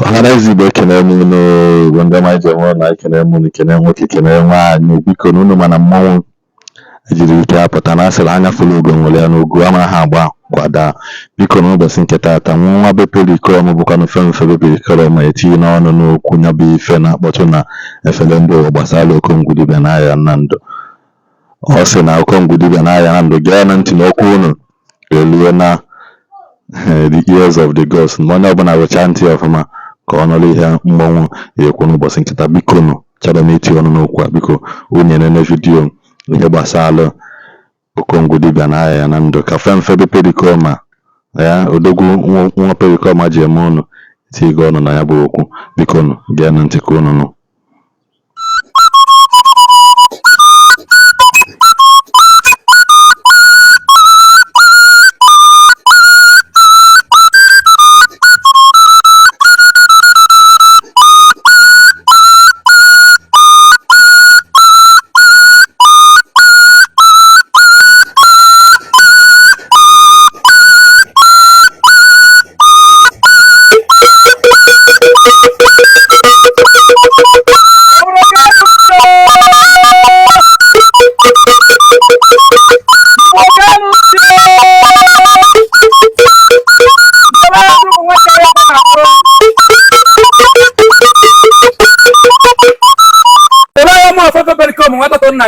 Ọhaneze Igbo ekene m unu bụ ndị ọma ije nwụọ na ekene m unu kene nwoke kene nwaanyị biko na unu mana mmọnwụ ejiri ike apụta na asịrị anya fụlụ ugo nwere ya n'ugo ama ha agba kwada biko na ụbọchị nke taata nwa be Pericoma bụkwa na mfe be Pericoma etinye n'ọnụ n'okwu nya bụ ife na-akpọtụ na efere ndị ụwa gbasara Okongwu Dibia na Ayaya Nando. Ọ sị na Okongwu Dibia na Ayaya Nando gee na ntị n'okwu unu eluo na the ears of the gods ma onye ọbụla wechaa ntị ọfụma ka ọ nụrụ ihe mgbanwe ekwu n'ụbọchị nkịta. Biko nụ chọrọ m iti ọnụ n'okwu a, biko onye nene vidiyo ihe gbasara Okongwu Dibia na Ayaya Nando ka mfe be Pericoma ya odogwu nwa Pericoma ji eme unu tigo ọnụ na ya bụ okwu. Biko nụ gee na ntị ka unu nụ.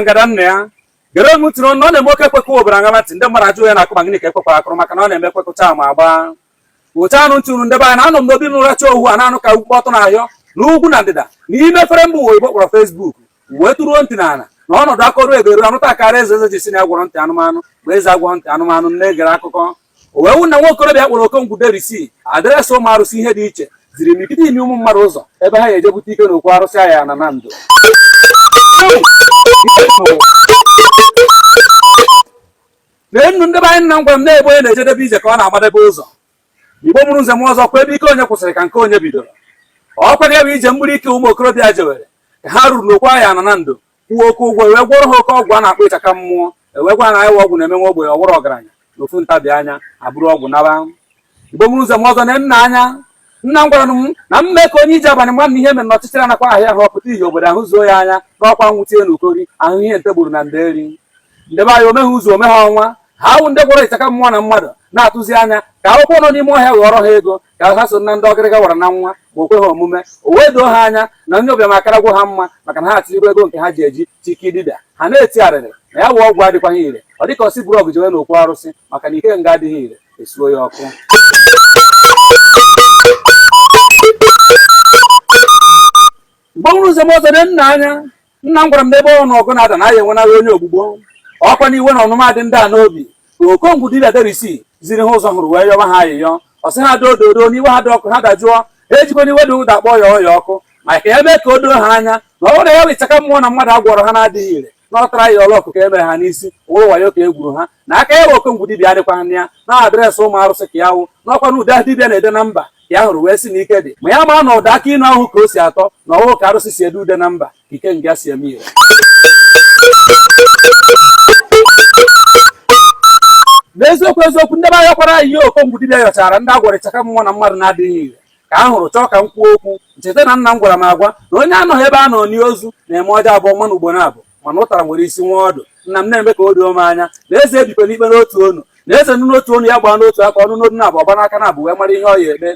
Ngara nna ya gere m tụrụ na ọ na-eme oke ekwekọ obere agamati ndị mmadụ ajụ ya na akụma gịnị ka ekwekwa akụrụ maka na ọ na-eme ekwekọcha ma agba oche anụ ntụrụ ndị be anyị na-anọ m n'obi nracha ohu a na-anụ ka ugwu ọtụ na-ahịọ n'ugwu na ndịda n'ime efere mba ụwa Igbo kpọrọ Facebook wee tụruo ntị n'ala na ọnọdụ akọrụ ego eru anụta akarị eze ji si na agwọrọ ntị anụmanụ bụ eze agwọ ntị anụmanụ na-egere akụkọ o wee wụ na nwa okorobịa kpọrọ Okongwu Dibia adreesị ụmụ arụsị ihe dị iche ziri mipite ime ụmụ mmadụ ụzọ ebe ha ga-eje bute ike n'okwu arụsị Ayaya na Nando. Lee nnu ndị be anyị nna m gwara m na-ebe onye na-ejedebe ije ka ọ na-agbadebe ụzọ. Igbo mụrụ nze m ọzọ kwa ebe ike onye kwụsịrị ka nke onye bidoro. Ọkwa ga-ebe ije mgburu ike ụmụ okorobịa jewere ka ha ruru n'okwu Ayaya na Nando kwuo okwu ụgwọ wee gwọrọ ha oke ọgwụ a na-akpọ ịchaka mmụọ ewegwa na ịwa ọgwụ na-eme nwa ogbenye ọwụrụ ọgaranya na ofu ntabi anya abụrụ ọgwụ naba. Igbo mụrụ nze m ọzọ na nna anya nna m gwara m na mme ka onye iji abalị mmadụ ihe mere na ọchịchịrị anakwa ahịa ahụ ọpụta ihe obodo ahụ zuo ya anya n'ọkwa nwutie na ukori ahụ ihe nte gburu na nderi ndebe anyị omeghe ụzọ ome ha ọnwa ha wụ ndị gwọrọ ịchaka mmụọ na mmadụ na-atụzi anya ka akwụkwọ nọ n'ime ọhịa ghọrọ ha ego ka ha so na ndị ọgịrịga wara na nwa ma o kwe ha omume o wee doo ha anya na ndị ọbịa makara gwụ ha mma maka na ha atịrịgo ego nke ha ji eji chiki dibịa ha na-eti arịrị na ya bụ ọgwụ adịkwaghị ire ọ dịka ọsị buru ọgụ jewe na okwu arụsị maka na ike nga adịghị ire esuo ya ọkụ. Mgbe nwụrụ nze m ọzọ dị nna anya nna m gwara m n'ebe ọ n'ọgụ na-ada na ya enwenaghị onye ogbugbo ọkwa n'iwe na ọnụma dị ndị a n'obi ka Okongwu Dibia ziri ha ụzọ hụrụ wee yọwa ha ayịyọ ọ sị ha doo dodo n'iwe ha dị ọkụ ha dajụọ ejikwa n'iwe dị ụda kpọọ ya ọya ọkụ maka ya mee ka o doo ha anya na ọ bụrụ ya bụ ịchaka mmụọ na mmadụ agwọrọ ha na-adịghị ire na ọ tara ya ọla ọkụ ka e mere ha n'isi wụrụ wayo ka e gwuru ha na aka ya bụ Okongwu Dibia adịkwa na ya na adreesị ụmụ arụsị ka ya wụ n'ọkwa na ụda dibịa na-ede na mba ya hụrụ wee sị na ike dị ma ya maa na ụda aka ịnụ ahụ ka o si atọ na ọhụụ ka arụsị si ede ude na mba ike nga si eme ire. N'eziokwu eziokwu ndị be anyị kwara ihe Okongwu Dibia yọchara ndị agwara ịchaka mmụọ na mmadụ na-adịghị ire ka a hụrụ chọọ ka m kwuo okwu ncheta na nna m gwara m agwa na onye anọghị ebe a nọ n'ozu na-eme ọjọọ abụọ mmanụ ugbo na-abụ mana ụtara nwere isi nwa ọdụ. Nna m na-eme ka o doo m anya na eze ebikwe n'ikpe n'otu onu na eze nụ n'otu onu ya gbaa n'otu aka ọnụ n'onu na-abụ ọgba n'aka na-abụ wee mara ihe ọ ya eme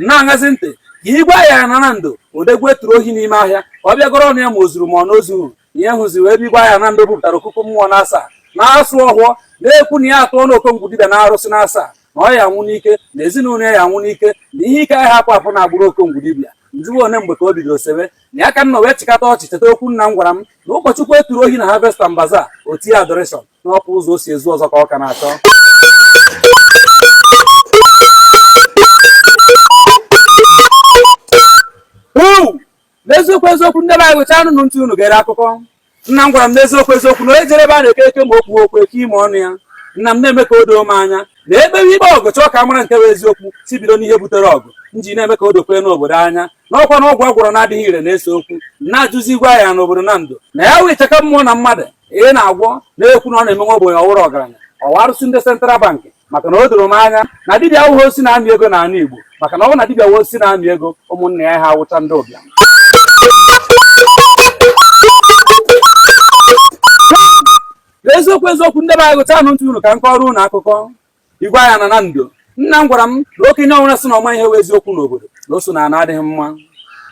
na-aṅazi ntị ka igwe Ayaya na Nando odegwu eturu ohi n'ime ahịa ọ bịagoro ọnụ ya ma o zuru ma ọ na ozughị ihe hụziri wee ebe igwe Ayaya na Nando bupụtara okuku mmụọ na asaa na-asụ ọhụọ na-ekwu na ya atụọ na Okongwu Dibia na arụsị na asaa na ọ ya anwụ n'ike na ezinụlọ ya anwụ n'ike na ihe ike ahịa hapụ apụ na-agbụrụ Okongwu Dibia njuwe one mgbe ka o bidoro sebe na ya ka nna wee chịkọta ọchị cheta okwu nna m gwara m na ụkọchukwu eturu ohi na Harvest and Bazaar otie adoreshọn n'ọkwa ụzọ o si ezu ọzọ ka ọ ka na-achọ. N'eziokwu eziokwu ndị be anyị wecha anụ ntị unu gere akụkọ nna m gwara m n'eziokwu eziokwu na onye jere ebe a na-eke eke ma okwu okwu eke ime ọnụ ya nna m na-eme ka o doo m anya na ekpewe ikpe ọgụ chọọ ka mara nke bụ eziokwu si bido n'ihe butere ọgụ nji na-eme ka o dokwe n'obodo anya n'ọkwa na ọgwụ agwọrọ na-adịghị ire na-ese okwu na-ajụzi igwe Ayaya n'obodo Nando na ya wee ịchaka mmụọ na mmadụ ihe na-agwọ na-ekwu na ọ na-eme nwa ogbenye ọwụrụ ọgaranya ọwa arụsị ndị Central Bank maka na o doro m anya na dibịa awụghị osi na-amị ego n'ala Igbo, maka na ọ bụ na dibịa wee osi na-amị ego ụmụnne ya ha awụcha ndị ụbịam. Eziokwu ndị be anyị gụcha anụ ntị unu ka m kọrọ unu akụkọ. Igwe anya na Nando, nna m gwara m na okenye ọnwụna sị na ọma ihe wee eziokwu n'obodo na o so na ana adịghị mma.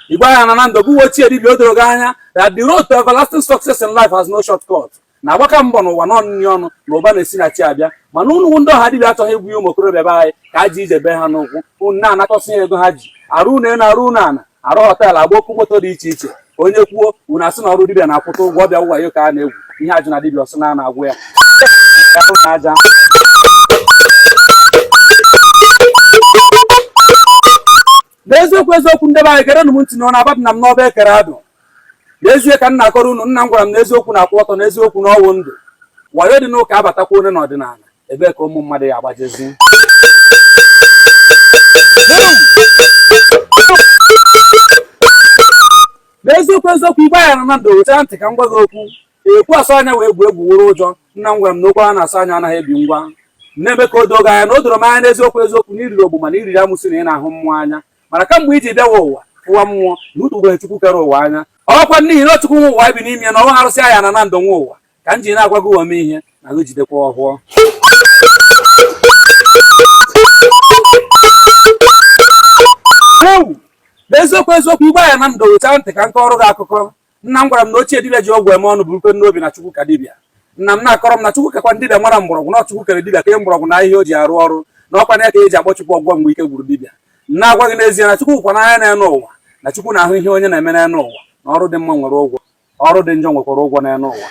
Igwe anya na Nando bụ ochie dibịa o doro gị anya that the road to everlasting success in life has no shortcut. Na-agbaka mbọ n'ụwa n'ọnụnị ọnụ na ụba na-esi na chi abịa, mana unu ndị ọha dibịa achọghị egwu ụmụ okorobịa be anyị ka ha ji ije be ha n'ụkwụ. Unu na-anakọsị ya ego ha ji arụ unu na arụ unu ana arụ họteelụ agba okwu moto dị iche iche. Onye kwuo unu asị na ọrụ dibịa na-akwụta ụgwọ ọbịa wayo ka a na-egwu ihe ajụ na dibịa ọsị na-agwụ ya aja. N'eziokwu ndị be anyị kere nụ m ntị n'ọnụ agbapụ na m n'ọba ekere adụ. N'ezie ka m na-akọrọ unu, nna m gwara m na eziokwu na-akwụ ọtọ na eziokwu na ọwụ ndụ. Wayo dị n'ụka abatakwa onye n'ọdịnala ebee ka ụmụ mmadụ ya agbajezi. N'eziokwu Igwe anya na Nando weta ntị ka m gwa gị okwu. Ekwu asọ anya wee egwu were ụjọ. Nna m gwara m na okwu a na-asọ anya anaghị ebi ngwa. Na-eme ka o doo gị anya na o doro m anya n'eziokwu na iriri ogbu mana iriri amụsị na ị na-ahụ mmụọ anya, mana kamgbe iji bịawa ụwa fụwa mmụọ na utubeghị Chukwu kere ụwa anya. Ọkwa n'ihi na Chukwu nwe ụwa bi n'ime ya na ọnwa arụsị Ayaya na Nando nwe ụwa ka m ji na-agwa gị ome ihe na gị jidekwa ọhụọ. N'eziokwu Igwe anya na Nando weta ntị ka m kọrọ gị akụkọ. Nna m gwara m na ochie dibịa ji ọgwụ eme ọnụ bụ nkwe n'obi na Chukwu ka dibịa. Nna m na-akọrọ m na Chukwu kekwa dibịa mara mgbọrọgwụ na Chukwu kere dibịa ka mgbọrọgwụ na ihe o ji arụ ọrụ na ọkwa na ka eji akpọchukwu ọgwọ mgbe ike gwuru dibịa. Na-agwa gị n'ezie na Chukwu kwa n'anya na-enu ụwa na Chukwu na-ahụ ihe onye na-eme n'enu ụwa na ọrụ dị mma nwere ụgwọ, ọrụ dị njọ nwekwara ụgwọ n'enu ụwa.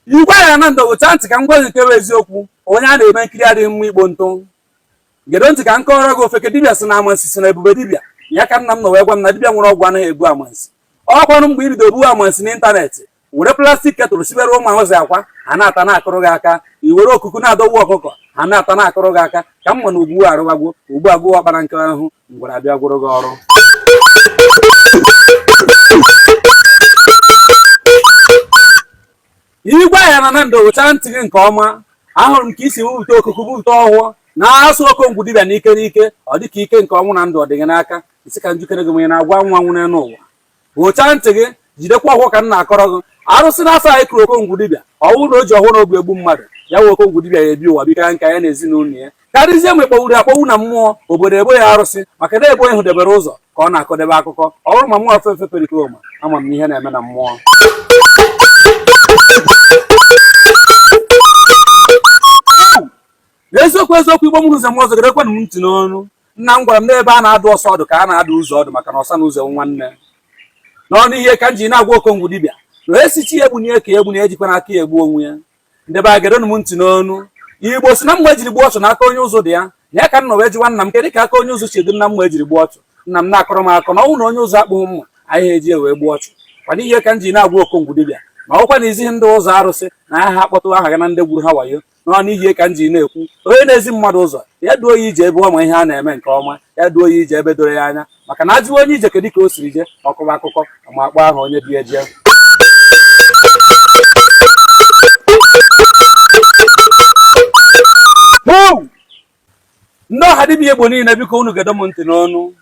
Igwe anya na Nando weta ntị ka m gwa gị nke bụ eziokwu. Onye a na-eme nkiri adịghị mma igbo ntụ. Gedo ntị ka m kọrọ gị ofeke dibịa si na amansi si na ebube dibịa. Ya ka nna m nọ wee gwa m na dibịa nwere ọgwụ anaghị egbu amansi. Ọkwanụ mgbe irido buo amansi n'ịntanetị were plastik ketụrụ sibere ụmụ ahụzi akwa ha na-ata na-akụrụ gị aka, i were okuku na-adọgbu ọkụkọ ha na-ata na-akụrụ gị aka ka m ma na ugbu arụwagwo ugbu agụụ ọkpara nke ahụ ngwara abịa gwụrụ gị ọrụ. Igwe anya na Nando weta ntị gị nke ọma. Ahụrụ m ka isi wute okuku bute ọhụụ na-asụ Okongwu dibịa n'ike n'ike ọ dị ka ike nke ọnwụ na ndụ ọ dị gị n'aka. Isi ka njikere gị onye na-agwa nwa nwụ n'elu ụwa. Wụcha ntị gị jidekwa ọhụụ ka m na-akọrọ gị. Arụsị n'afọ anyị kụrụ Okongwu dibịa ọ bụrụ na o ji ọhụụ na ogbu egbu mmadụ ya wee Okongwu dibịa ya ebi ụwa bika nka ya na ezinụlọ ya karịzie mgbe kpọwuru akpọwu na mmụọ obodo ebo ya arụsị maka na ebo ịhụ debere ụzọ ka ọ na-akọdebe akụkọ. Ọ bụrụ ma mmụọ fefe Pericoma ama m ihe na-eme na mmụọ. N'eziokwu Igbo m ụzọ m ọzọ gerekwanụ m ntị n'ọnụ. Nna m gwara m n'ebe a na-adụ ọsọ ọdụ ka a na-adụ ụzọ ọdụ maka na ọsa na ụzọ nwanne. N'ọnụ ihe ka m ji na-agwa Okongwu dibịa na esichi ya egbunye ka egbu na ejikwa n'aka ya egbu onwe ya. Ndị be gerenụ m ntị n'ọnụ. Igbo si na mma ejiri gbuo ọchụ n'aka onye ụzọ dị ya ya ka m nọ wee jiwa nna m kedụ ka aka onye ụzọ si edu na mma ejiri gbuo ọchụ. Nna m na-akọrọ m akọ na ọnwụ na onye ụzọ akpụghị mma anyị eji wee gbuo ọchụ. Kwana ihe ka m ji na-agwa Okongwu dibịa ma ọkwa na izighị ndị ụzọ arụsị na aha ha kpọtụ aha gị na ndị gburu ha wayo. N'ọnụ ihe ka m ji na-ekwu onye na-ezi mmadụ ụzọ ya duo ya ije ebe ọ ma ihe a na-eme nke ọma, ya duo ya ije ebe doro ya anya maka na ajụwa onye ije kedụ ka o siri je ọkụba akụkọ ma akpọ aha onye bi eje. Ndị ọha dibịa Igbo niile biko unu gedo m ntị n'ọnụ.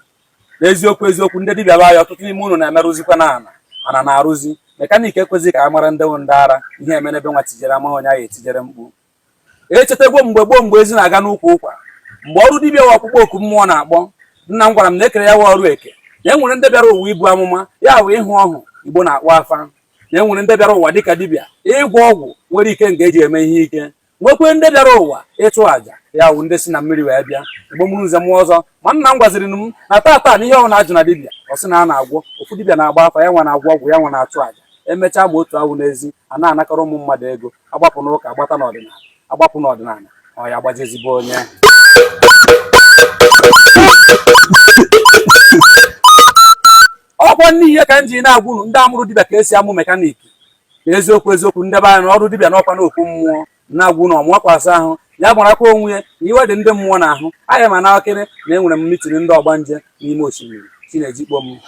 N'eziokwu ndị dibịa be anyị ọtụtụ n'ime unu na-emerụzikwa na ana na-arụzi mekaniki ekwezi ka a mara ndị ndị ara ihe emere ebe nwa tijere amaghị onye ahụ etijere mkpu. Echetegwo mgbe gboo mgbe ezi na-aga n'ụkwụ ụkwa mgbe ọrụ dibịa wa ọkpụkpọ oku mmụọ na-akpọ. Nna m gwara m na ekere ya wa ọrụ eke na enwere ndị bịara ụwa ibu amụma ya wụ ịhụ ọhụ Igbo na-akpọ afa na enwere ndị bịara ụwa dịka dibịa ịgwọ ọgwụ nwere ike nga eji eme ihe ike nwekwe ndị bịara ụwa ịchụ àjà ya wụ ndị si na mmiri wee bịa. Igbo mụrụ nze m ọzọ ma nna m gwaziri m na tata na ihe ọ na-ajụ na dibịa ọ sị na a na-agwọ ofu dibịa na-agba afa ya nwa na-agwọ ọgwụ ya nwa na-achụ àjà. Emechaa ma otu awụ n'ezi a na-anakọrọ ụmụ mmadụ ego agbapụ n'ụka agbata n'ọdịnala agbapụ n'ọdịnala ọ ya agbaji ezigbo onye. Ọkwa n'ihe ka m ji na-agwa unu ndị amụrụ dibịa ka esi amụ mekaniki. N'eziokwu ndị be anyị na ọrụ dibịa n'ọkwa n'okwu mmụọ na-agwa unu ọmụakwasị ahụ ya gbarakwa onwe ya na iwe dị ndị mmụọ n'ahụ. Anya ma na akịrị na enwere m mitiri ndị ọgbanje n'ime osimiri Chinejikpo m.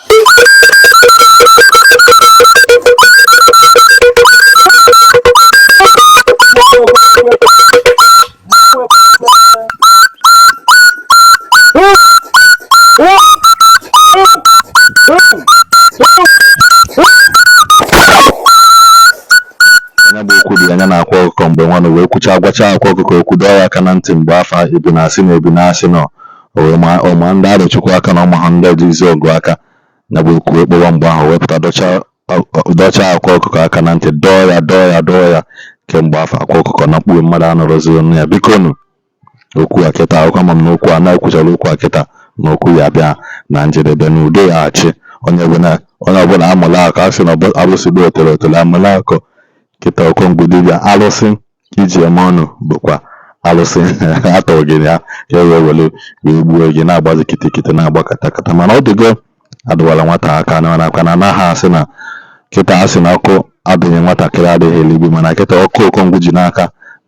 anya na-akwa ọkụkọ mgbe nwanụ wee kwucha gwacha akwa ọkụkọ okwu dọọ ya aka na ntị mgbe afọ ebi na-asị na ebi na-asị nọ ọma ndị arụchukwu aka na ọma ndị ji izu ọgụ aka na bụ okwu ekpọwa mgbe ahụ wepụta dọchaa akwa ọkụkọ aka na ntị dọọ ya kemgbe afọ akwa ọkụkọ na mkpughe mmadụ anọrọzi ọnụ ya bikonu okwu a kịta akwụkwọ ma m na okwu a na-ekwuchara okwu a kịta na okwu ya bịa na njedebe na udo ya achị onye ọbụla amụla akụ a sị na alụsị dị otele amụla akụ kịta Okongwu Dibia alụsị iji eme ọnụ bụkwa alụsị atọ gị ya ka e wee were wee gbuo gị na-agbazi kitikiti na-agba katakata mana ọ dịgo adụwala nwata aka na anaghị asị na kịta asị na ọkụ adịghị nwatakịrị adịghị eligbo mana kịta ọkụ Okongwu ji n'aka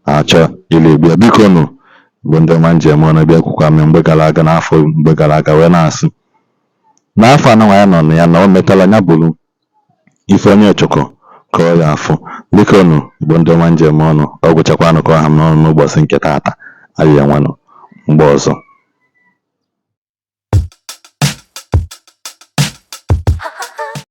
na-achọ iligbo ya bikonu bụ ndị ọma njem ọnụ bịa kwukwa m mgbe gara aga n'afọ mgbe gara aga wee na-asị n'afọ anọ ya nọ na ya na o metala ya bụrụ ife onye chọkọ ka ọ ya afụ bikonu bụ ndị ọma njem ọnụ ọ gwụchakwanụ ka ọha m n'ọnụ n'ụbọchị nke taata ayịya nwanụ mgbe ọzọ